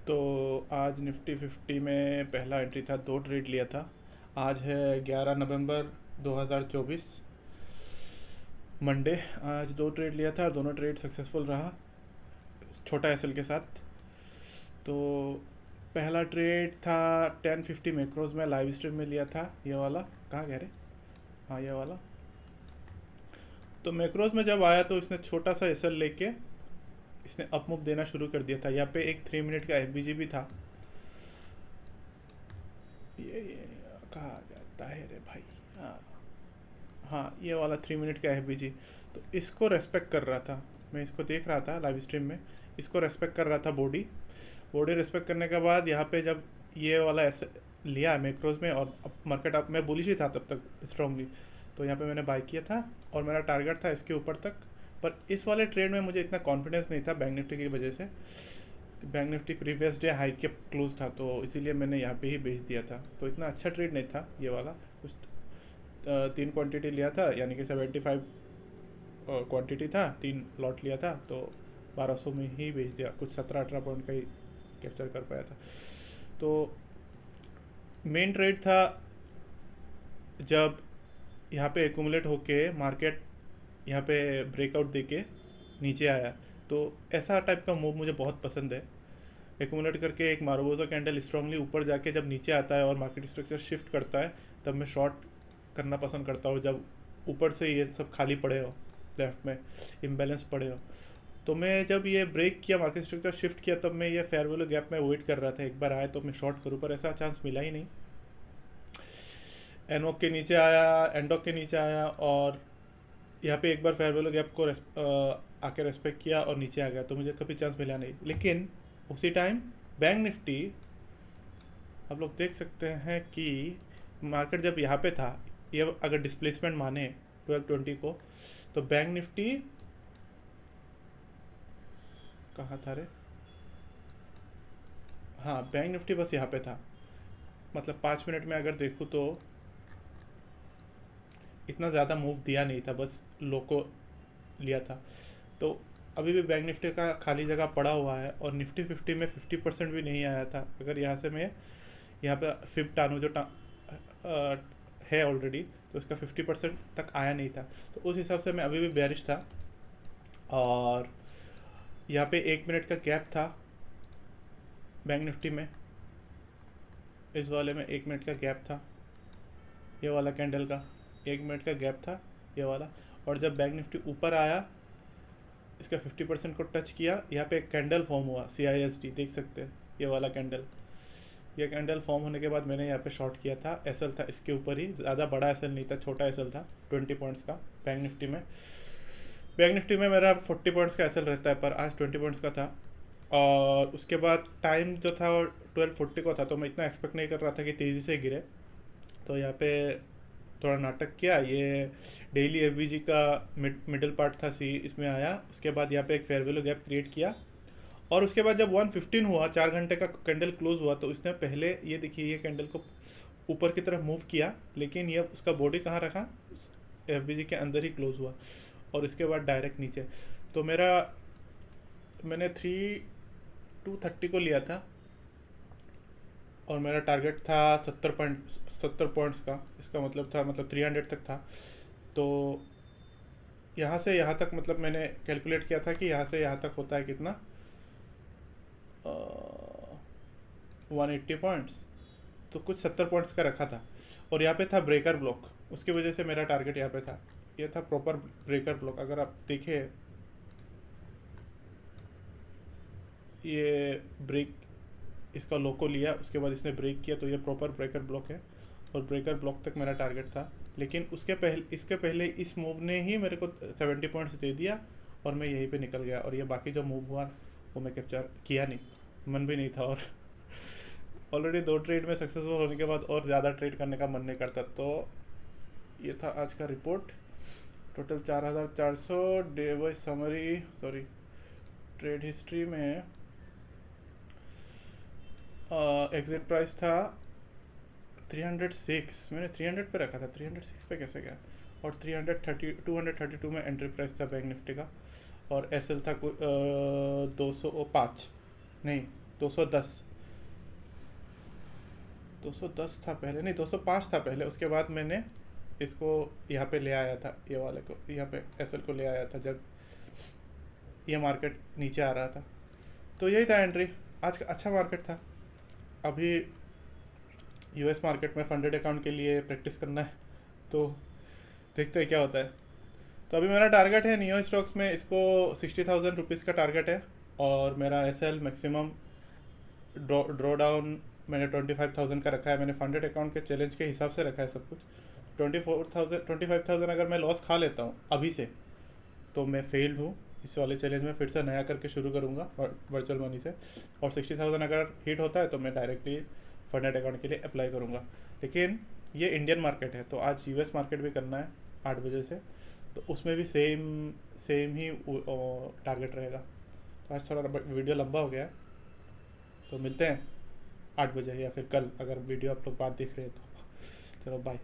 तो आज निफ्टी 50 में पहला एंट्री था, दो ट्रेड लिया था। आज है 11 नवंबर 2024, मंडे। आज दो ट्रेड लिया था और दोनों ट्रेड सक्सेसफुल रहा, छोटा एसएल के साथ। तो पहला ट्रेड था 1050 मैक्रोज में, लाइव स्ट्रीम में लिया था। ये वाला कहाँ कह रहे, हाँ ये वाला। तो मैक्रोज में जब आया तो इसने छोटा सा एसएल लेके इसने अप मूव देना शुरू कर दिया था। यहाँ पे एक 3 मिनट का एफबीजी भी था। ये कहा जाता है रे भाई, हाँ हाँ, ये वाला 3 मिनट का एफबीजी। तो इसको रेस्पेक्ट कर रहा था, मैं इसको देख रहा था लाइव स्ट्रीम में। इसको रेस्पेक्ट कर रहा था बॉडी। बॉडी रेस्पेक्ट करने के बाद यहाँ पे जब ये वाला ऐसे लिया मैक्रोज में, और मार्केट अप, मैं बुलिश ही था तब तक स्ट्रांगली। तो यहाँ पे मैंने बाय किया था और मेरा टारगेट था इसके ऊपर तक। पर इस वाले ट्रेड में मुझे इतना कॉन्फिडेंस नहीं था बैंक निफ्टी की वजह से। Bank Nifty previous day high के क्लोज था, तो इसीलिए मैंने यहाँ पे ही बेच दिया था। तो इतना अच्छा ट्रेड नहीं था ये वाला। कुछ 3 क्वांटिटी लिया था, यानी कि 75 क्वांटिटी था, 3 लॉट लिया था। तो 1200 में ही बेच दिया, कुछ 17-18 पॉइंट का ही कैप्चर कर पाया था। तो मेन ट्रेड था जब यहाँ पे एकुमुलेट होके मार्केट यहाँ पे ब्रेकआउट देके नीचे आया। तो ऐसा टाइप का मूव मुझे बहुत पसंद है। एकुमुलेट करके एक मारुबोसा कैंडल स्ट्रांगली ऊपर जाके जब नीचे आता है और मार्केट स्ट्रक्चर शिफ्ट करता है, तब मैं शॉर्ट करना पसंद करता हूँ। जब ऊपर से ये सब खाली पड़े हो, लेफ्ट में इम्बैलेंस पड़े हो, तो मैं जब ये ब्रेक किया, मार्केट स्ट्रक्चर शिफ्ट किया, तब मैं ये फेयर वैल्यू गैप में वेट कर रहा था एक बार आए तो मैं शॉर्ट करूँ, पर ऐसा चांस मिला ही नहीं। एनओक के नीचे आया, एंडोक के नीचे आया, और यहाँ पे एक बार फेयर वैल्यू गैप को आके रेस्पेक्ट किया और नीचे आ गया। तो मुझे कभी चांस मिला नहीं। लेकिन उसी टाइम बैंक निफ्टी, आप लोग देख सकते हैं कि मार्केट जब यहाँ पे था, ये अगर डिस्प्लेसमेंट माने 1220 को, तो बैंक निफ्टी कहाँ था रे, हाँ बैंक निफ्टी बस यहाँ पे था। मतलब 5 मिनट में अगर देखूँ तो इतना ज़्यादा मूव दिया नहीं था, बस लो को लिया था। तो अभी भी बैंक निफ्टी का खाली जगह पड़ा हुआ है, और निफ्टी 50 में 50% भी नहीं आया था। अगर यहाँ से मैं यहाँ पे फिब टानू जो है ऑलरेडी, तो इसका 50% तक आया नहीं था। तो उस हिसाब से मैं अभी भी बेरिश था। और यहाँ पे 1 मिनट का गैप था बैंक निफ्टी में, इस वाले में 1 मिनट का गैप था, ये वाला कैंडल का 1 मिनट का गैप था ये वाला। और जब बैंक निफ्टी ऊपर आया, इसका 50% को टच किया, यहाँ पे एक कैंडल फॉर्म हुआ, CISD देख सकते हैं, ये वाला कैंडल। ये कैंडल फॉर्म होने के बाद मैंने यहाँ पे शॉर्ट किया था। एसएल था इसके ऊपर ही, ज़्यादा बड़ा एसएल नहीं था, छोटा एसएल था 20 पॉइंट्स का। बैंक निफ्टी में, बैंक निफ्टी में मेरा 40 पॉइंट्स का एसएल रहता है, पर आज 20 पॉइंट्स का था। और उसके बाद टाइम जो था वो 1240 को था, तो मैं इतना एक्सपेक्ट नहीं कर रहा था कि तेज़ी से गिरे। तो यहाँ पे थोड़ा नाटक किया। ये डेली एफबीजी का मिडिल पार्ट था, सी इसमें आया। उसके बाद यहाँ पे एक फेयर वैल्यू गैप क्रिएट किया, और उसके बाद जब 115 हुआ, 4 घंटे का कैंडल क्लोज हुआ, तो इसने पहले ये देखिए ये कैंडल को ऊपर की तरफ मूव किया, लेकिन ये उसका बॉडी कहाँ रखा, एफबीजी के अंदर ही क्लोज हुआ, और इसके बाद डायरेक्ट नीचे। तो मैंने 3230 को लिया था, और मेरा टारगेट था 70 पॉइंट्स का। इसका मतलब था, मतलब 300 तक था। तो यहाँ से यहाँ तक, मतलब मैंने कैलकुलेट किया था कि यहाँ से यहाँ तक होता है कितना, 180 पॉइंट्स। तो कुछ 70 पॉइंट्स का रखा था, और यहाँ पे था ब्रेकर ब्लॉक, उसकी वजह से मेरा टारगेट यहाँ पे था। ये था प्रॉपर ब्रेकर ब्लॉक। अगर आप देखें, ये ब्रेक, इसका लोको लिया, उसके बाद इसने ब्रेक किया, तो ये प्रॉपर ब्रेकर ब्लॉक है, और ब्रेकर ब्लॉक तक मेरा टारगेट था। लेकिन इसके पहले इस मूव ने ही मेरे को 70 पॉइंट्स दे दिया, और मैं यहीं पे निकल गया। और ये बाकी जो मूव हुआ वो मैं कैप्चर किया नहीं, मन भी नहीं था। और ऑलरेडी दो ट्रेड में सक्सेसफुल होने के बाद और ज़्यादा ट्रेड करने का मन नहीं करता। तो ये था आज का report. Total 4400 day wise summary, sorry trade history में एग्जिट प्राइस था 306, मैंने 300 पे रखा था, 306 पे कैसे गया। और 232 में एंट्री प्राइस था बैंक निफ्टी का, और एसएल था 205 नहीं 210 210 था पहले, नहीं 205 था पहले, उसके बाद मैंने इसको यहाँ पे ले आया था, ये वाले को यहाँ पे एसएल को ले आया था जब ये मार्केट नीचे आ रहा था। तो यही था एंट्री। आज का अच्छा मार्केट था। अभी यूएस मार्केट में फंडेड अकाउंट के लिए प्रैक्टिस करना है, तो देखते हैं क्या होता है। तो अभी मेरा टारगेट है नियो स्टॉक्स में, इसको 60,000 रुपीज़ का टारगेट है, और मेरा एसएल मैक्सिमम ड्रॉ डाउन मैंने 25,000 का रखा है। मैंने फंडेड अकाउंट के चैलेंज के हिसाब से रखा है सब कुछ। 25,000 अगर मैं लॉस खा लेता हूँ अभी से, तो मैं फेल्ड हूँ। इस वाले चैलेंज में फिर से नया करके शुरू करूँगा वर्चुअल मनी से, और 60,000 अगर हिट होता है तो मैं डायरेक्टली फंडेड अकाउंट के लिए अप्लाई करूँगा। लेकिन ये इंडियन मार्केट है, तो आज यूएस मार्केट भी करना है 8 बजे से, तो उसमें भी सेम ही टारगेट रहेगा। तो आज थोड़ा वीडियो लंबा हो गया है, तो मिलते हैं 8 बजे या फिर कल, अगर वीडियो आप लोग बाद देख रहे हैं तो। चलो बाय।